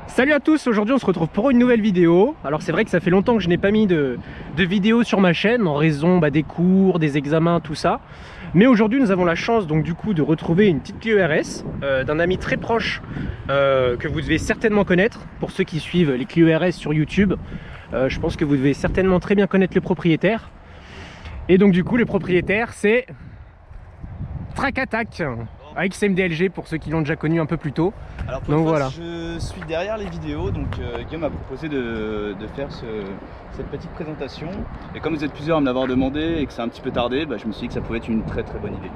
Salut à tous, aujourd'hui on se retrouve pour une nouvelle vidéo. Alors c'est vrai que ça fait longtemps que je n'ai pas mis de vidéo sur ma chaîne en raison des cours, des examens, tout ça. Mais aujourd'hui nous avons la chance donc du coup de retrouver une petite Clio RS d'un ami très proche que vous devez certainement connaître. Pour ceux qui suivent les Clio RS sur YouTube, je pense que vous devez certainement très bien connaître le propriétaire. Et donc du coup le propriétaire c'est Track Attack XMDLG pour ceux qui l'ont déjà connu un peu plus tôt. Alors pour donc fois, voilà. je suis derrière les vidéos, donc Guillaume m'a proposé de faire cette petite présentation. Et comme vous êtes plusieurs à me l'avoir demandé et que c'est un petit peu tardé, je me suis dit que ça pouvait être une très bonne idée.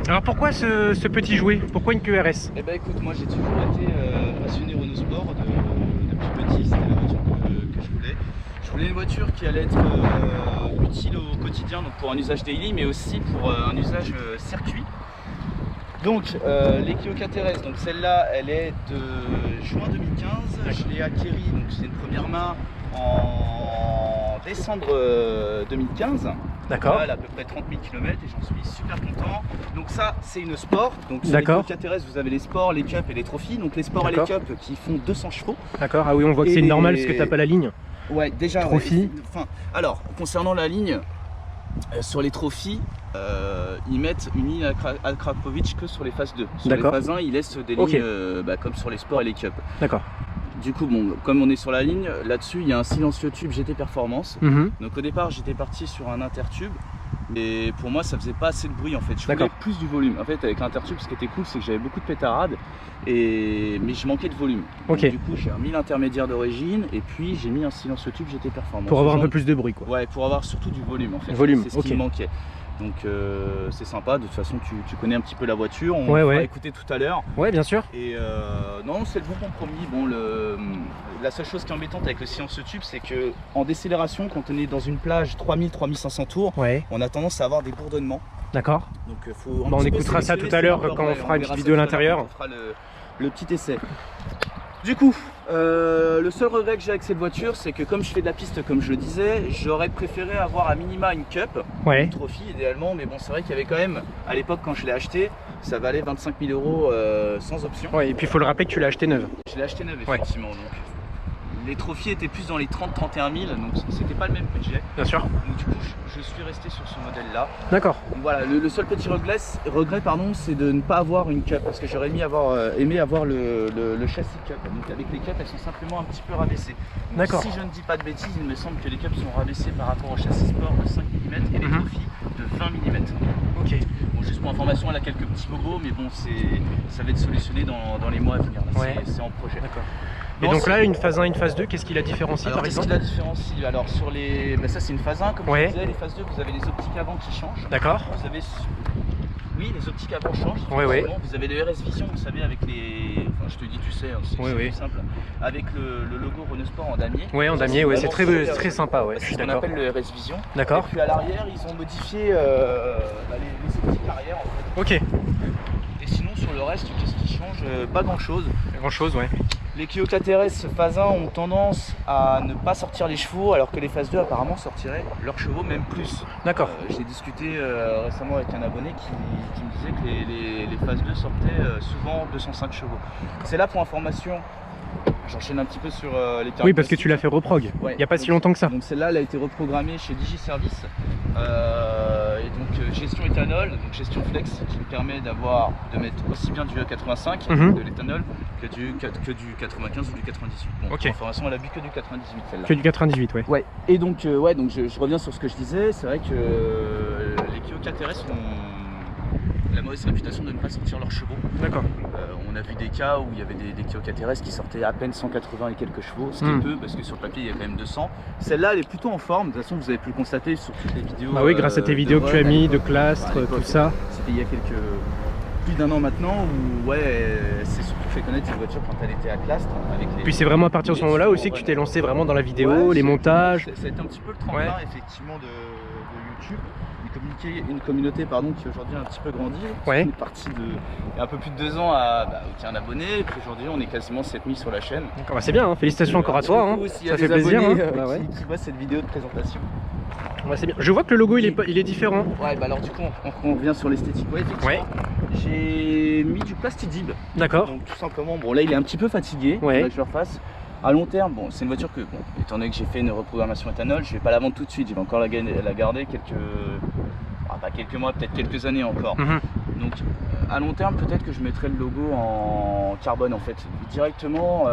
Alors pourquoi ce petit jouet? Pourquoi une Clio RS? Eh ben écoute, moi j'ai toujours été passionné Renault Sport depuis petit, c'était la voiture que je voulais. Je voulais une voiture qui allait être utile au quotidien, donc pour un usage daily, mais aussi pour un usage circuit. Donc les Clio 4RS, donc celle-là elle est de juin 2015, je l'ai acquérie, donc c'est une première main en décembre 2015. D'accord. Elle a à peu près 30 000 km et j'en suis super content. Donc ça c'est une sport, donc sur les Clio 4RS vous avez les sports, les cups et les trophies. Donc les sports et les cups qui font 200 chevaux. D'accord, ah oui on voit que c'est normal parce que t'as pas la ligne. Ouais déjà. Trophy. Ouais, alors concernant la ligne, sur les trophies, ils mettent une ligne à Krakovic que sur les phases 2. Sur les phases 1, ils laissent des lignes comme sur les sports et les cups. D'accord. Du coup, bon, comme on est sur la ligne, là-dessus, il y a un silencieux tube GT Performance. Donc au départ, j'étais parti sur un intertube. Et pour moi, ça faisait pas assez de bruit en fait. Je voulais plus du volume. En fait, avec l'intertube, ce qui était cool, c'est que j'avais beaucoup de pétarades, mais je manquais de volume. Donc, du coup, j'ai remis l'intermédiaire d'origine et puis j'ai mis un silencieux tube GT Performance. Pour avoir un peu plus de bruit, quoi. Ouais, pour avoir surtout du volume en fait. C'est ce qui me manquait. Donc c'est sympa, de toute façon tu connais un petit peu la voiture, on va écouter tout à l'heure. Ouais, bien sûr. Et non, c'est le bon compromis. Bon, la seule chose qui est embêtante avec le silencieux tube, c'est que en décélération, quand on est dans une plage 3000-3500 tours, on a tendance à avoir des bourdonnements. D'accord. Donc faut on écoutera ça tout à l'heure quand on fera une petite vidéo à l'intérieur. On fera le petit essai. Du coup, le seul regret que j'ai avec cette voiture, c'est que comme je fais de la piste, comme je le disais, j'aurais préféré avoir à minima une cup, une trophy idéalement, mais bon, c'est vrai qu'il y avait quand même, à l'époque quand je l'ai acheté, ça valait 25 000 € sans option. Ouais, et puis il faut le rappeler que tu l'as acheté neuve. Je l'ai acheté neuve, effectivement. Donc, les trophies étaient plus dans les 30-31 000, donc c'était pas le même budget. Bien sûr. Donc du coup, je suis resté sur ce modèle-là. D'accord. Voilà, le seul petit regret, c'est de ne pas avoir une cup, parce que j'aurais aimé avoir le châssis cup. Donc avec les cups, elles sont simplement un petit peu rabaissées. D'accord. Si je ne dis pas de bêtises, il me semble que les cups sont rabaissées par rapport au châssis sport de 5 mm et les trophies de 20 mm. Ok. Bon, juste pour information, elle a quelques petits bobos, mais bon, ça va être solutionné dans les mois à venir. C'est en projet. D'accord. Et donc là, une phase 1, une phase 2, qu'est-ce qui la différencie par exemple? Qu'est-ce qui la différencie? Alors sur les... ça c'est une phase 1, comme je disais, les phases 2, vous avez les optiques avant qui changent. D'accord. Vous avez... Oui, les optiques avant changent. Vous avez le RS Vision, vous savez, avec les... Enfin, je te dis, tu sais, c'est plus simple. Avec le logo Renault Sport en damier. Oui, en damier, c'est très sympa, je suis d'accord. C'est ce qu'on appelle le RS Vision. D'accord. Et puis à l'arrière, ils ont modifié les optiques arrière en fait. Ok. Et sinon, sur le reste, qu'est-ce qui change? Pas grand-chose. Grand-chose, ouais. Les Clio 4RS phase 1 ont tendance à ne pas sortir les chevaux, alors que les phases 2 apparemment sortiraient leurs chevaux, même plus. D'accord. J'ai discuté récemment avec un abonné qui me disait que les phases 2 sortaient souvent 205 chevaux. C'est là pour information. J'enchaîne un petit peu sur les caractéristiques. Oui, parce que tu l'as fait reprog, il n'y a pas si longtemps que ça. Donc celle-là, elle a été reprogrammée chez Digiservice. Et donc gestion éthanol, donc gestion flex, qui me permet de mettre aussi bien du E85, de l'éthanol, que du 95 ou du 98. Bon, pour information, elle a bu que du 98 celle-là. Que du 98, ouais. Et donc, donc je reviens sur ce que je disais, c'est vrai que les Clio 4RS ont la mauvaise réputation de ne pas sortir leurs chevaux. D'accord. On a vu des cas où il y avait des Clio 4RS qui sortaient à peine 180 et quelques chevaux, ce qui est peu parce que sur le papier il y a quand même 200. Celle-là elle est plutôt en forme, de toute façon vous avez pu le constater sur toutes les vidéos. Bah oui, grâce à tes vidéos que tu as mis, de Clastre, tout ça. C'était il y a plus d'un an maintenant où c'est surtout fait connaître cette voiture quand elle était à Clastre. Puis c'est vraiment à partir de ce moment-là aussi que tu t'es lancé vraiment dans la vidéo, les montages. Ça a été un petit peu le tremplin effectivement de YouTube. Une communauté qui aujourd'hui a un petit peu grandi. On est parti il y a un peu plus de 2 ans à un abonné, et puis aujourd'hui on est quasiment 7000 sur la chaîne. C'est bien, félicitations encore à toi, ça fait plaisir qui voient cette vidéo de présentation. C'est bien. Je vois que le logo il est différent. Alors du coup on revient sur l'esthétique. Effectivement, j'ai mis du plastidib. D'accord. Donc tout simplement, bon là il est un petit peu fatigué, il faudrait que je le refasse. À long terme, bon, c'est une voiture que, bon, étant donné que j'ai fait une reprogrammation éthanol, je vais pas la vendre tout de suite, je vais encore la garder pas quelques mois, peut-être quelques années encore. Donc à long terme, peut-être que je mettrai le logo en carbone en fait, directement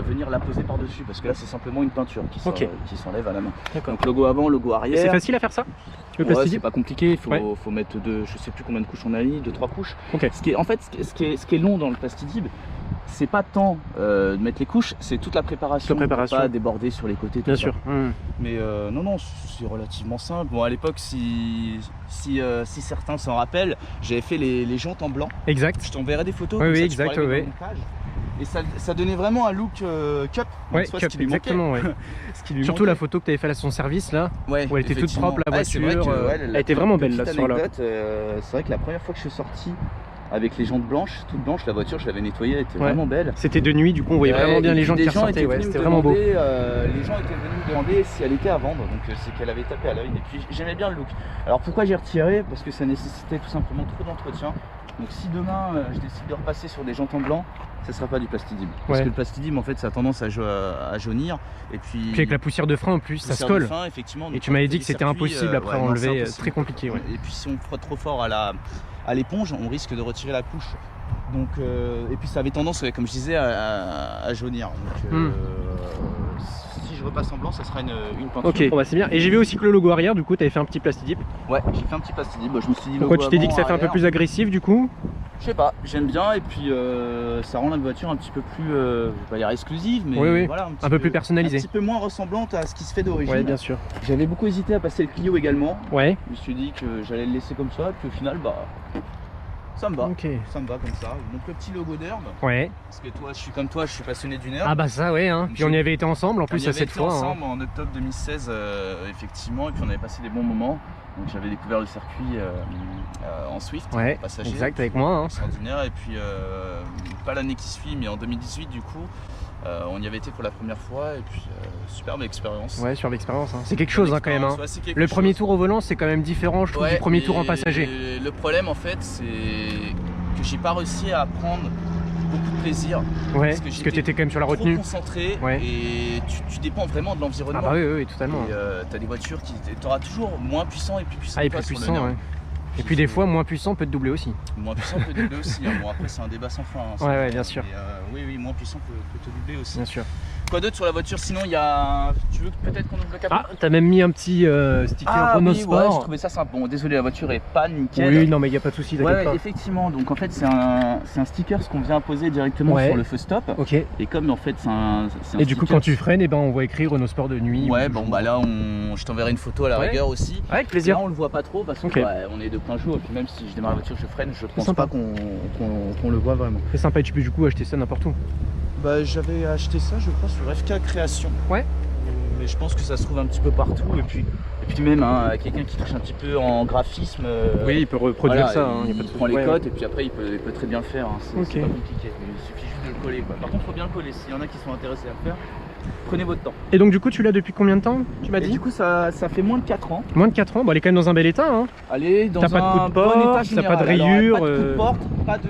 venir la poser par-dessus, parce que là c'est simplement une peinture qui s'enlève à la main. Donc logo avant, logo arrière. C'est facile à faire ça? Ouais, c'est pas compliqué, il faut mettre je sais plus combien de couches on a mis, 2-3 couches. Ce qui est long dans le plastidib, c'est pas tant de mettre les couches, c'est toute la préparation. Pas déborder sur les côtés. Bien sûr. Mais non, c'est relativement simple. Bon, à l'époque, si certains s'en rappellent, j'avais fait les jantes en blanc. Exact. Je t'enverrai des photos. Oui, comme ça, exact. Et ça donnait vraiment un look cup. Ouais, cup, exactement. Surtout la photo que tu avais fait à son service là, où elle était toute propre, la voiture. Elle était vraiment belle là sur là. C'est vrai que la première fois que je suis sorti avec les jantes blanches, toute blanche, la voiture je l'avais nettoyée, elle était vraiment belle. C'était de nuit, du coup on voyait vraiment bien les gens qui ressortaient, c'était vraiment beau. Les gens étaient venus me demander si elle était à vendre, donc c'est qu'elle avait tapé à l'œil. Et puis j'aimais bien le look. Alors pourquoi j'ai retiré? Parce que ça nécessitait tout simplement trop d'entretien. Donc si demain je décide de repasser sur des jantes en blanc, ça ne sera pas du plastidib. Parce que le plastidib en fait ça a tendance à jaunir. Et puis avec la poussière de frein en plus, ça se colle. Et tu m'avais dit que c'était impossible après à enlever, très compliqué. Et puis si on frotte trop fort à l'éponge, on risque de retirer la couche. Donc, et puis ça avait tendance, comme je disais, à jaunir. Donc, si je repasse en blanc, ça sera une peinture. Ok, bon, bah c'est bien. Et j'ai vu aussi que le logo arrière, du coup, tu avais fait un petit plastidib. Ouais, j'ai fait un petit plastidib. Je me suis dit. Pourquoi tu t'es dit que ça fait un peu plus agressif du coup? Je sais pas, j'aime bien et puis ça rend la voiture un petit peu plus, je vais pas dire exclusive, mais voilà, un peu plus personnalisée. Un petit peu moins ressemblante à ce qui se fait d'origine. Ouais, bien sûr. J'avais beaucoup hésité à passer le Clio également. Ouais. Je me suis dit que j'allais le laisser comme ça, et puis au final, bah. Ça me va, ça me va comme ça. Donc le petit logo d'herbe. Ouais. Parce que toi, je suis comme toi, je suis passionné d'une herbe. Ah bah ça ouais, hein. Puis on y avait été ensemble en plus à cette fois. Ensemble en octobre 2016, effectivement, et puis on avait passé des bons moments. Donc j'avais découvert le circuit en Swift, passager. Exact, avec moi. Hein. Extraordinaire. Et puis pas l'année qui suit, mais en 2018 du coup. On y avait été pour la première fois et puis superbe expérience. Ouais, superbe expérience. Hein. C'est quelque chose hein, quand même. Hein. Le premier tour au volant, c'est quand même différent, je trouve, du premier tour en passager. Le problème en fait, c'est que j'ai pas réussi à prendre beaucoup de plaisir. Ouais, parce que tu étais quand même sur la retenue. Concentré et tu dépends vraiment de l'environnement. Ah bah oui, totalement. Tu as des voitures qui t'auras toujours moins puissant et plus puissant. Ah, et plus puissant, ouais. Et puis des fois, moins puissant peut te doubler aussi. Moins puissant peut te doubler aussi. Hein. Bon, après, c'est un débat sans fin. Hein, ouais, bien sûr. Mais, oui, moins puissant peut te doubler aussi. Bien sûr. Quoi d'autre sur la voiture? Sinon, il y a. Tu veux peut-être qu'on ouvre le capot? Ah, t'as même mis un petit sticker Renault Sport. Ouais, je trouvais ça simple. Bon, désolé, la voiture est pas nickel. Oui, non, mais il n'y a pas de souci. Ouais, effectivement. Donc en fait, c'est un sticker qu'on vient imposer directement sur le feu stop. Ok. Et comme en fait, c'est un. Et du coup, quand tu freines, on voit écrit Renault Sport de nuit. Ouais, bon, bah là, je t'enverrai une photo à la rigueur aussi. Ouais, avec plaisir. Là, on le voit pas trop parce que on est de plein jour. Et puis même si je démarre la voiture, je freine, je pense pas qu'on le voit vraiment. C'est sympa. Et tu peux du coup acheter ça n'importe où. Bah, j'avais acheté ça, je crois, sur FK Création. Ouais. Mais je pense que ça se trouve un petit peu partout. Et puis même, hein, quelqu'un qui touche un petit peu en graphisme. Oui, il peut reproduire ça. Il prend les cotes et puis après, il peut très bien le faire. Hein. C'est pas compliqué. Il suffit juste de le coller. Par contre, il faut bien le coller. S'il y en a qui sont intéressés à le faire, prenez votre temps. Et donc, du coup, tu l'as depuis combien de temps? Tu m'as dit? Du coup, ça fait moins de 4 ans. Moins de 4 ans? Bon, elle est quand même dans un bel état. Hein. Allez, dans pas de coup de porte, bon état général. t'as pas de rayures. Pas de coup de porte, pas de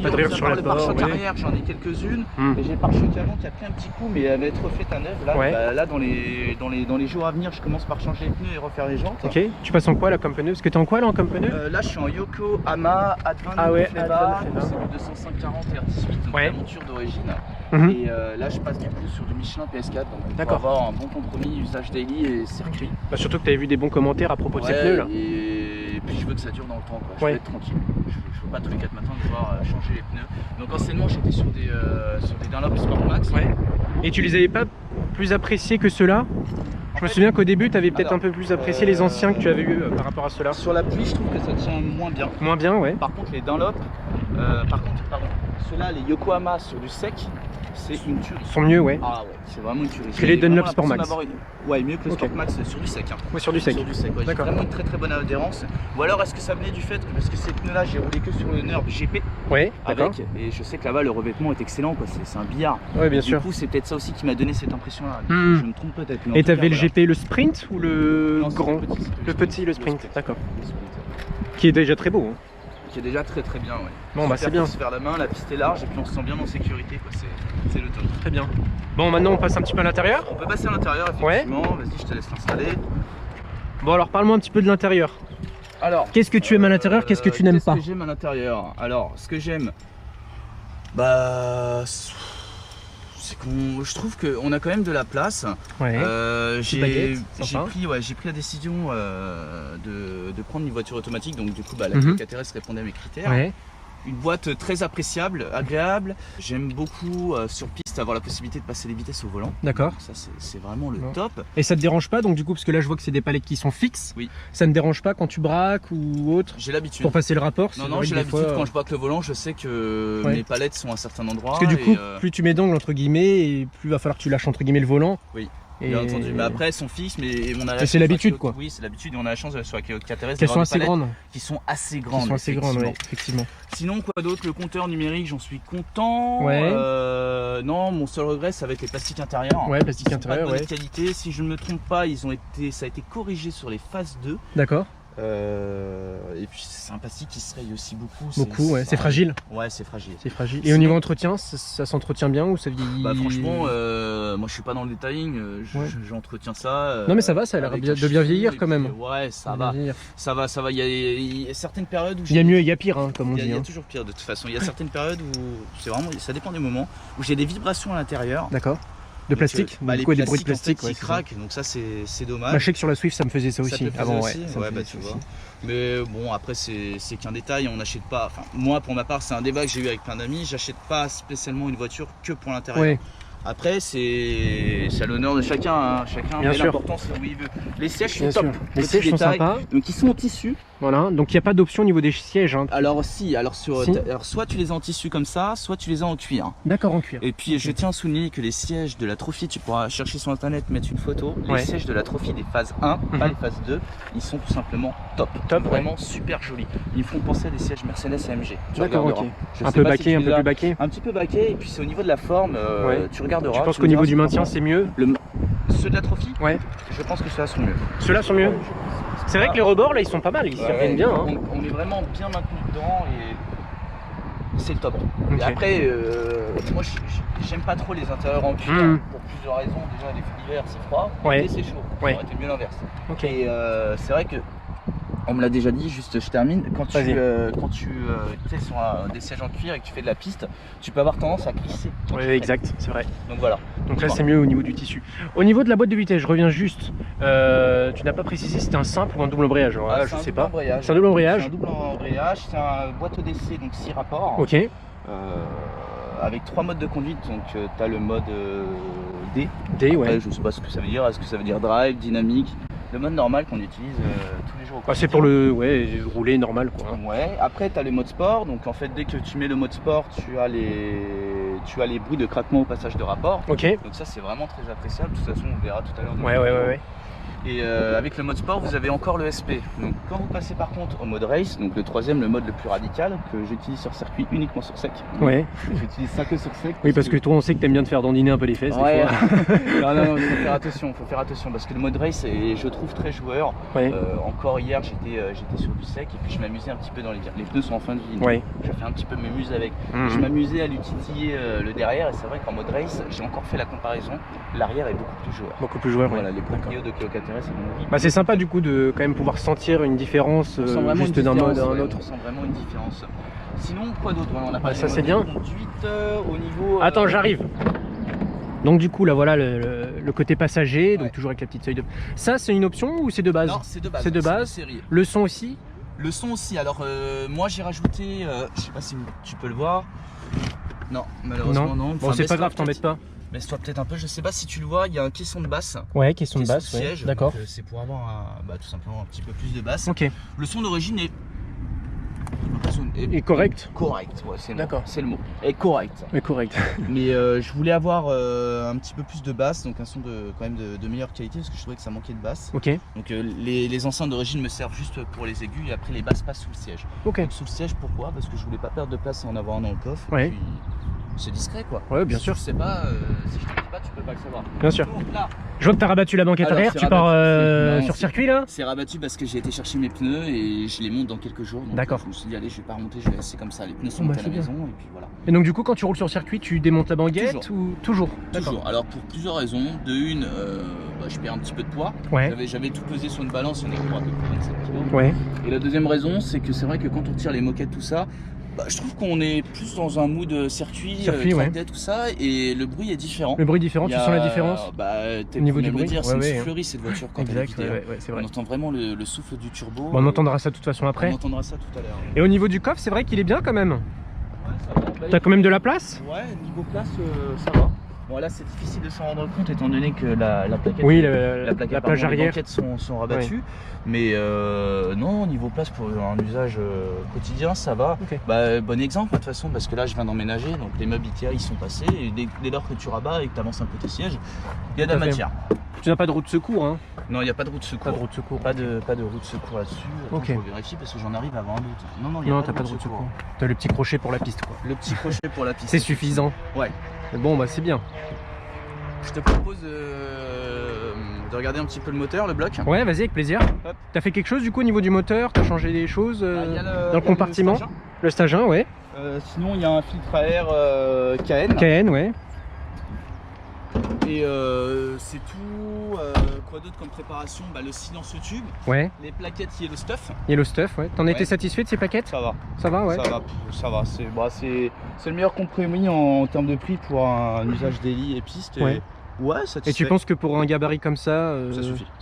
rayures sur le pare-choc arrière, j'en ai quelques-unes. Et j'ai le pare-choc avant qui a pris un petit coup, mais elle va être refaite à neuf. Là, là dans les jours à venir, je commence par changer les pneus et refaire les jantes. Ok, tu passes en quoi là comme pneu? Parce que t'es en quoi là comme pneu? Là, je suis en Yokohama Advan Fleva, c'est du 205-40 R18, donc la monture d'origine. Et là, je passe du coup sur du Michelin PS4, donc pour avoir un bon compromis usage daily et circuit. Bah, surtout que tu avais vu des bons commentaires à propos de ces pneus là. Et puis je veux que ça dure dans le temps, quoi. Je veux être tranquille. Je veux pas tous les 4 matins devoir changer les pneus. Donc anciennement, j'étais sur des Dunlop Sport Max. Et tu les avais pas plus appréciés que ceux-là? Je me souviens qu'au début, tu avais peut-être un peu plus apprécié les anciens que tu avais eu par rapport à ceux-là. Sur la pluie, je trouve que ça tient moins bien. Moins bien, ouais. Par contre, les Dunlop, ceux-là, les Yokohama sur du sec, c'est une tuerie. Sont mieux, ouais. Ah ouais, c'est vraiment une tuerie. Que les Dunlop Sport Max. Ouais, mieux que le Sport Max sur du sec. Hein. Ouais, sur du sec. Sur du sec, ouais. J'ai vraiment une très bonne adhérence. Ou alors, est-ce que ça venait du fait que, parce que ces pneus-là, j'ai roulé que sur le NURB GP. Ouais, avec. Et je sais que là-bas, le revêtement est excellent, quoi. C'est un billard. Ouais, bien sûr. Du coup, c'est peut-être ça aussi qui m'a donné cette impression-là. Je me trompe peut-être. Et t'avais le GP, le sprint ou le grand? Le petit, le sprint. D'accord. Qui est déjà très beau. Hein. qui est déjà très bien. Ouais. Bon bah c'est bien. On se faire la main, la piste est large et puis on se sent bien en sécurité, quoi. C'est le top. Très bien. Bon, maintenant on passe un petit peu à l'intérieur. On peut passer à l'intérieur, effectivement. Ouais. Vas-y, je te laisse l'installer. Bon, alors parle-moi un petit peu de l'intérieur. Alors, qu'est-ce que tu aimes à l'intérieur, qu'est-ce que tu n'aimes pas? Qu'est-ce que j'aime à l'intérieur? Alors, ce que j'aime, bah, c'est qu'on, je trouve qu'on a quand même de la place. Ouais. J'ai pris la décision de prendre une voiture automatique, donc du coup, bah, la Toyota terrestre répondait à mes critères. Ouais. Une boîte très appréciable, agréable. J'aime beaucoup sur piste avoir la possibilité de passer les vitesses au volant. D'accord. Ça c'est vraiment le top. Et ça te dérange pas donc du coup, parce que là je vois que c'est des palettes qui sont fixes. Oui. Ça ne dérange pas quand tu braques ou autre? J'ai l'habitude. Pour passer le rapport? Non, j'ai l'habitude quand je braque le volant, je sais que mes palettes sont à un certain endroit. Parce que du coup, plus tu mets d'angle entre guillemets, et plus va falloir que tu lâches entre guillemets le volant. Oui. Bien entendu, mais après elles sont fixes, mais on a c'est l'habitude quoi. Oui, c'est l'habitude et on a la chance sur la Toyota terrestre qu'elles sont assez grandes. Qui sont assez grandes. Qui sont assez grandes, ouais, effectivement. Sinon, quoi d'autre? Le compteur numérique, j'en suis content. Ouais. Non, mon seul regret, ça va être les plastiques intérieurs. Ouais, plastiques intérieurs, pas de bonne qualité. Si je ne me trompe pas, ça a été corrigé sur les phases 2. D'accord. Et puis c'est un plastique qui se raye aussi beaucoup. Beaucoup, ouais. C'est fragile. Ouais, c'est fragile. C'est fragile. Et au niveau entretien, ça s'entretient bien ou ça vieillit? Bah franchement, moi je suis pas dans le detailing, j'entretiens ça. Non mais ça va, ça a l'air de bien vieillir quand même. Ouais, ça va. Il y a certaines périodes où il y a mieux et il y a pire, hein, comme on dit. Il y a toujours pire de toute façon. Il y a certaines périodes où ça dépend des moments où j'ai des vibrations à l'intérieur. D'accord. De plastique, les des bruits de plastique, qui craquent, donc ça c'est dommage. Bah, je sais que sur la Swift ça me faisait ça aussi avant, ouais, bah tu vois. Mais bon, après c'est qu'un détail, on n'achète pas. Enfin, moi pour ma part, c'est un débat que j'ai eu avec plein d'amis. J'achète pas spécialement une voiture que pour l'intérieur. Ouais. Après, c'est à l'honneur de chacun. Hein. Chacun met l'importance où il veut. Les sièges sont top. Les sièges sont sympas. Donc ils sont en tissu. Voilà, donc il n'y a pas d'option au niveau des sièges. Hein. Alors soit tu les as en tissu comme ça, soit tu les as en cuir. D'accord, en cuir. Et puis je tiens à souligner que les sièges de la Trophy, tu pourras chercher sur internet, mettre une photo. Les sièges de la Trophy des phases 1, pas les phases 2, ils sont tout simplement top. Vraiment super jolis. Ils font penser à des sièges Mercedes AMG. D'accord, ok. Un peu baqué, un peu plus baqué. Un petit peu baqué, et puis c'est au niveau de la forme, tu regarderas. Tu penses qu'au niveau du maintien c'est mieux? Ceux de la Trophy? Ouais. Je pense que ceux-là sont mieux. Ceux-là sont mieux? C'est vrai que les rebords là ils sont pas mal, ils reviennent bien. Hein. On est vraiment bien maintenu dedans et c'est le top. Okay. Et après, moi j'aime pas trop les intérieurs en cuir pour plusieurs raisons. Déjà l'hiver c'est froid, l'été c'est chaud. Ça aurait été mieux l'inverse. Okay. Et c'est vrai que on me l'a déjà dit, juste je termine, quand tu es sur des sièges en cuir et que tu fais de la piste, tu peux avoir tendance à glisser. Oui, exact, c'est vrai. Donc voilà. Donc là c'est mieux au niveau du tissu. Au niveau de la boîte de vitesse, je reviens juste, tu n'as pas précisé si c'était un simple ou un double embrayage. Alors, là, je sais pas. C'est un double embrayage. C'est un double embrayage, c'est un boîte ODC, donc 6 rapports. Ok. Avec 3 modes de conduite, donc tu as le mode D. D, ouais. Après, je sais pas ce que ça veut dire, est-ce que ça veut dire drive, dynamique. Le mode normal qu'on utilise tous les jours. C'est pour le rouler normal quoi. Ouais, après tu as le mode sport, donc en fait dès que tu mets le mode sport, tu as les bruits de craquement au passage de rapport. Ok. Donc ça c'est vraiment très appréciable, de toute façon on verra tout à l'heure. Ouais. Et avec le mode sport, vous avez encore le SP. Donc quand vous passez par contre au mode race, donc le troisième, le mode le plus radical, que j'utilise sur circuit uniquement sur sec. Ouais. J'utilise ça que sur sec. Oui, parce que toi on sait que t'aimes bien te faire dandiner un peu les fesses des fois. non, il faut faire attention parce que le mode race est, je trouve, très joueur. Ouais. Encore hier j'étais sur du sec et puis je m'amusais un petit peu dans les pneus sont en fin de vie. Ouais. Je fais un petit peu m'amuser avec. Je m'amusais à lui titiller le derrière et c'est vrai qu'en mode race, j'ai encore fait la comparaison. L'arrière est beaucoup plus joueur. Beaucoup plus joueur, voilà, les proprios de Toyota terrestre. Bah c'est sympa du coup de quand même pouvoir sentir une différence juste d'un mode à un autre. On sent vraiment une différence. Sinon quoi d'autre? On a ça c'est bien. Conduite, au niveau. Attends, j'arrive. Donc du coup là voilà le côté passager, donc toujours avec la petite feuille de. Ça c'est une option ou c'est de base? Non, c'est de base. C'est de base. Le son aussi? Le son aussi. Alors moi j'ai rajouté, je sais pas si tu peux le voir. Non, malheureusement non. Bon, c'est pas grave, t'embête pas. Baisse-toi peut-être un peu, je sais pas si tu le vois, il y a un caisson de basse. Ouais, caisson de basse, siège, d'accord. C'est pour avoir tout simplement un petit peu plus de basse. Ok. Le son d'origine est correct. Correct, ouais, c'est le mot. Est correct. Mais je voulais avoir un petit peu plus de basse, donc un son quand même de meilleure qualité parce que je trouvais que ça manquait de basse. Ok. Donc les enceintes d'origine me servent juste pour les aigus et après les basses passent sous le siège. Ok. Donc, sous le siège, pourquoi? Parce que je voulais pas perdre de place et en avoir un dans le coffre. Ouais. Et puis, c'est discret quoi. Ouais, bien sûr. Je sais pas, si je te dis pas, tu peux pas ça va. Bien sûr. Donc, là, je vois que tu as rabattu la banquette alors, arrière, tu pars sur circuit là? C'est rabattu parce que j'ai été chercher mes pneus et je les monte dans quelques jours. D'accord. Je me suis dit, allez, je vais pas remonter, je vais laisser comme ça. Les pneus sont montés à la maison et puis voilà. Et donc, du coup, quand tu roules sur circuit, tu démontes la banquette ou toujours? Toujours. Alors, pour plusieurs raisons. De une, je perds un petit peu de poids. Ouais. J'avais tout pesé sur une balance, il y en a pour à peu près 27 kg. Ouais. Et la deuxième raison, c'est que c'est vrai que quand on tire les moquettes, tout ça, je trouve qu'on est plus dans un mood circuit ouais. tout ça, et le bruit est différent. Le bruit est différent, tu sens la différence au niveau du bruit? C'est une soufflerie cette voiture quand exact, elle est vidée. c'est vrai. On entend vraiment le souffle du turbo. Bon, on entendra ça de toute façon après. On entendra ça tout à l'heure. Et au niveau du coffre, c'est vrai qu'il est bien quand même. Ouais, ça va. T'as quand même de la place? Ouais, niveau place, ça va. Bon, là, c'est difficile de s'en rendre compte étant donné que la plaquette, oui, la plage arrière, les banquettes sont rabattues. Ouais. Mais non, niveau place pour un usage quotidien, ça va. Okay. Bon exemple de toute façon, parce que là, je viens d'emménager, donc les meubles Ikea ils sont passés. Et dès lors que tu rabats et que tu avances un peu tes sièges, il y a de la matière. Tu n'as pas de roue de secours, hein? Non, il n'y a pas de roue de secours. Pas de roue de secours. Pas de roue de secours là-dessus. Ok. Je vérifie parce que j'en arrive à avoir un doute. Non, non, t'as pas de roue de secours. T'as le petit crochet pour la piste, quoi. Le petit crochet pour la piste. C'est suffisant. Ouais. Bon, bah c'est bien. Je te propose de regarder un petit peu le moteur, le bloc. Ouais, vas-y, avec plaisir. T'as fait quelque chose du coup au niveau du moteur? T'as changé des choses dans le compartiment? Le stage 1, ouais. Sinon, il y a un filtre à air KN. KN, ouais. Et c'est tout. Quoi d'autre comme préparation? Le silence tube. Ouais. Les plaquettes Yellow Stuff. Yellow Stuff, ouais. T'en étais satisfait de ces plaquettes? Ça va. Ça va, ouais. Ça va. C'est le meilleur compromis en termes de prix pour un usage daily et piste. Ouais. Ouais, satisfait. Et tu penses que pour un gabarit comme ça,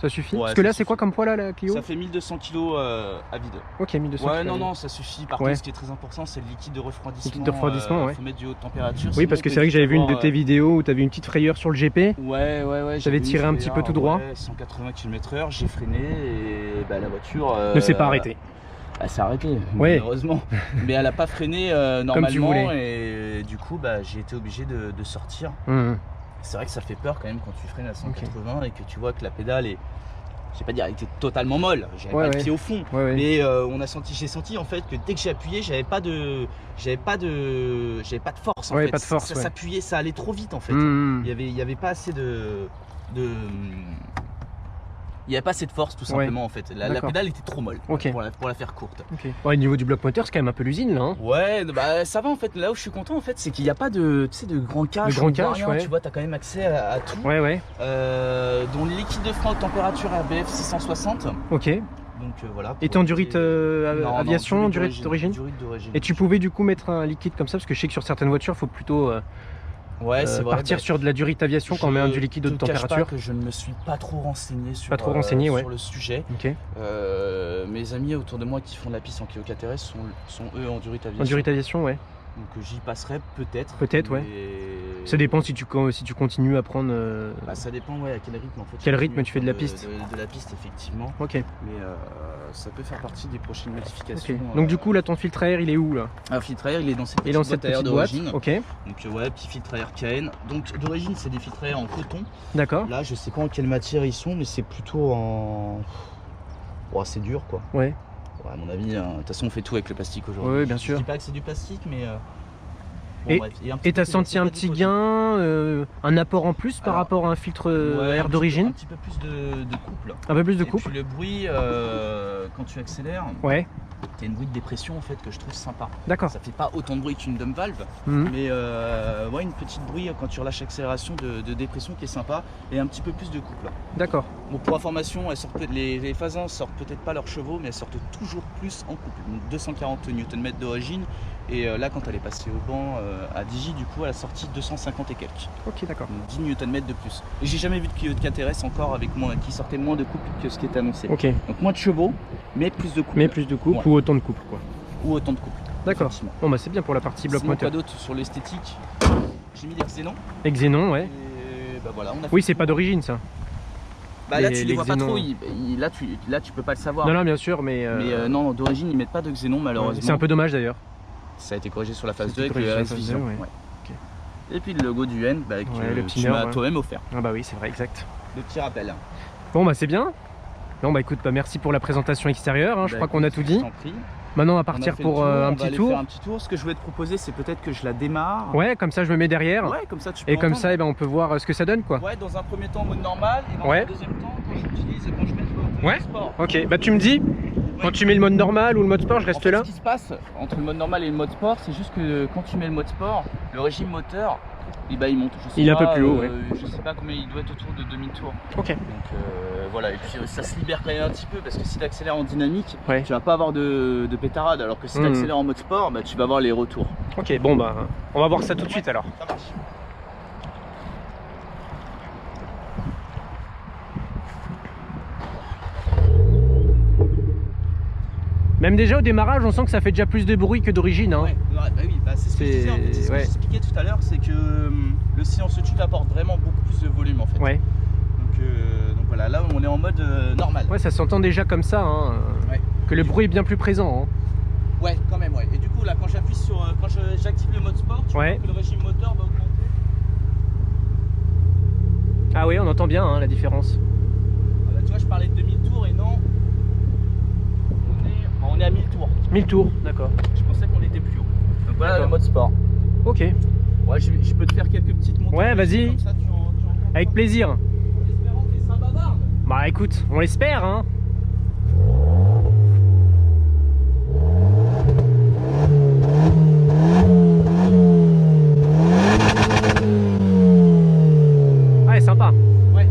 ça suffit? Ouais, parce que là, c'est quoi comme poids là, la Clio? Ça fait 1200 kg à vide. Ok, 1200 kg. Ouais, non, ça suffit. Par contre, ce qui est très important, c'est le liquide de refroidissement. Liquide de refroidissement, ouais. Faut mettre du haute température. Oui, parce que c'est vrai que j'avais vu une de tes vidéos où tu avais une petite frayeur sur le GP. Ouais. J'avais tiré un petit peu tout droit. 180 km/h, j'ai freiné et la voiture ne s'est pas arrêtée. Elle s'est arrêtée, ouais. Malheureusement. Mais elle n'a pas freiné normalement et du coup, j'ai été obligé de sortir. C'est vrai que ça fait peur quand même quand tu freines à 180 et que tu vois que la pédale est, je vais pas dire, elle était totalement molle, j'avais pas le pied au fond, mais j'ai senti en fait que dès que j'ai appuyé, j'avais pas de force en fait. Pas de force, ça s'appuyait, ça allait trop vite en fait. Il y avait pas assez il n'y avait pas assez de force tout simplement en fait. La pédale était trop molle pour la faire courte. Au niveau du bloc moteur, c'est quand même un peu l'usine là. Hein. Ouais, ça va en fait. Là où je suis content en fait, c'est qu'il n'y a pas de grand cache. Tu vois, tu as quand même accès à tout. Ouais. Dont le liquide de frein haute température RBF 660. Ok. Donc voilà. Et t'es en durite aviation, durite d'origine? Et tu pouvais du coup mettre un liquide comme ça, parce que je sais que sur certaines voitures, il faut plutôt partir sur de la durite aviation quand on met du liquide de température. Cache pas que je ne me suis pas trop renseigné sur le sujet. Mes amis autour de moi qui font de la piste en KTRS sont eux en durite aviation. En durite aviation, ouais. Donc j'y passerai peut-être. Peut-être, ouais. Ça dépend si tu continues à prendre. Ça dépend, à quel rythme en fait. Quel rythme tu fais de la piste? De la piste, effectivement. Ok. Mais ça peut faire partie des prochaines modifications. Donc du coup, là, ton filtre à air, il est où là? Un filtre à air, il est dans cette petite boîte d'origine. Ok. Donc petit filtre à air KN. Donc d'origine, c'est des filtres à air en coton. D'accord. Là, je sais pas en quelle matière ils sont, mais c'est plutôt en. C'est dur quoi. Ouais. À mon avis, de toute façon, on fait tout avec le plastique aujourd'hui. Oui, bien sûr. Je dis pas que c'est du plastique, mais. Et t'as senti un petit gain, un apport en plus par rapport à un filtre air d'origine? Un petit peu plus de couple. Un peu plus de couple. Et puis le bruit, quand tu accélères, t'as une bruit de dépression en fait que je trouve sympa. D'accord. Ça fait pas autant de bruit qu'une dump valve, mais une petite bruit quand tu relâches l'accélération de dépression qui est sympa et un petit peu plus de couple. D'accord. Bon, pour information, les Fazans sortent peut-être pas leurs chevaux, mais elles sortent toujours plus en couple. Donc 240 Nm d'origine. Et là, quand elle est passée au banc à Digi, du coup, elle a sorti 250 et quelques. Ok, d'accord. Donc 10 Nm de plus. Et j'ai jamais vu de KTRS encore qui sortait moins de couple que ce qui est annoncé. Ok. Donc moins de chevaux, mais plus de couple. Mais plus de couple ou autant de couple, quoi. Ou autant de couple. D'accord. Bon, c'est bien pour la partie bloc moteur. Pas d'autre sur l'esthétique. J'ai mis des xénons. Les xénons, ouais. Et voilà, oui, c'est pas d'origine ça. Là tu les vois pas trop, là tu peux pas le savoir. Non, bien sûr, mais non, d'origine ils mettent pas de xénon malheureusement. C'est un peu dommage d'ailleurs. Ça a été corrigé sur la phase 2 avec le RS Vision. Et puis le logo du N que tu m'as toi-même offert. Ah bah oui, c'est vrai, exact. Le petit rappel. Bon, c'est bien. Non, écoute, merci pour la présentation extérieure, je crois qu'on a tout dit. Maintenant on va partir pour un petit tour. Faire un petit tour. Ce que je voulais te proposer, c'est peut-être que je la démarre. Ouais, comme ça je me mets derrière. Ouais, comme ça tu peux et comme entendre. ça on peut voir ce que ça donne quoi. Ouais, dans un premier temps en mode normal et dans un deuxième temps quand j'utilise quand je mets le mode sport. Ok, bah tu me dis quand tu mets le mode normal ou le mode sport, je reste en fait, là. Ce qui se passe entre le mode normal et le mode sport, c'est juste que quand tu mets le mode sport, le régime moteur, et bah, il monte. Il est un peu plus haut. Ouais. Je sais pas combien il doit être autour de 2000 tours. Ok. Donc voilà, et puis ça se libère quand même un petit peu parce que si tu accélères en dynamique, tu vas pas avoir de pétarade, alors que si tu accélères en mode sport, bah, tu vas avoir les retours. Ok, bon bah on va voir ça tout de suite alors. Ça marche. Même déjà au démarrage, on sent que ça fait déjà plus de bruit que d'origine. Hein. Ouais, bah oui, bah c'est ce que je disais, en fait, ce que j'expliquais tout à l'heure, c'est que le silence tube apporte vraiment beaucoup plus de volume en fait. Ouais. Donc voilà, là on est en mode normal. Ouais, ça s'entend déjà comme ça, hein, que le bruit est bien plus présent. Hein. Ouais, quand même, ouais. Et du coup là, quand j'appuie sur, quand j'active le mode sport, tu vois que le régime moteur va augmenter. Ah oui, on entend bien hein, la différence. Là, tu vois, je parlais de 2000 tours et non. On est à 1000 tours. 1000 tours, d'accord. Je pensais qu'on était plus haut. Donc voilà le mode sport. Ok. Ouais, je peux te faire quelques petites montées. Ouais, vas-y. Avec plaisir. En espérant que ça bavarde. Bah écoute, on l'espère hein. Ouais, sympa. Ouais.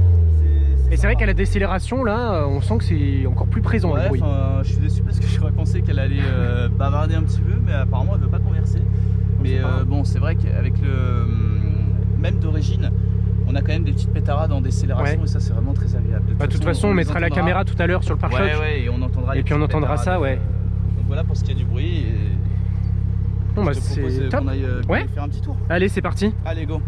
Et c'est vrai qu'à la décélération là, on sent que c'est encore plus présent le bruit. Je suis déçu parce que j'aurais pensé qu'elle allait bavarder un petit peu, mais apparemment elle veut pas converser. Mais bon, c'est vrai qu'avec le même d'origine, on a quand même des petites pétarades en décélération et ça c'est vraiment très agréable. De toute façon, on mettra la caméra tout à l'heure sur le pare-choc. Ouais, et on entendra. Et puis on entendra ça, ouais. Donc voilà pour ce qui est du bruit. Bon bah c'est top. On aille faire un petit tour. Allez, c'est parti. Allez, go.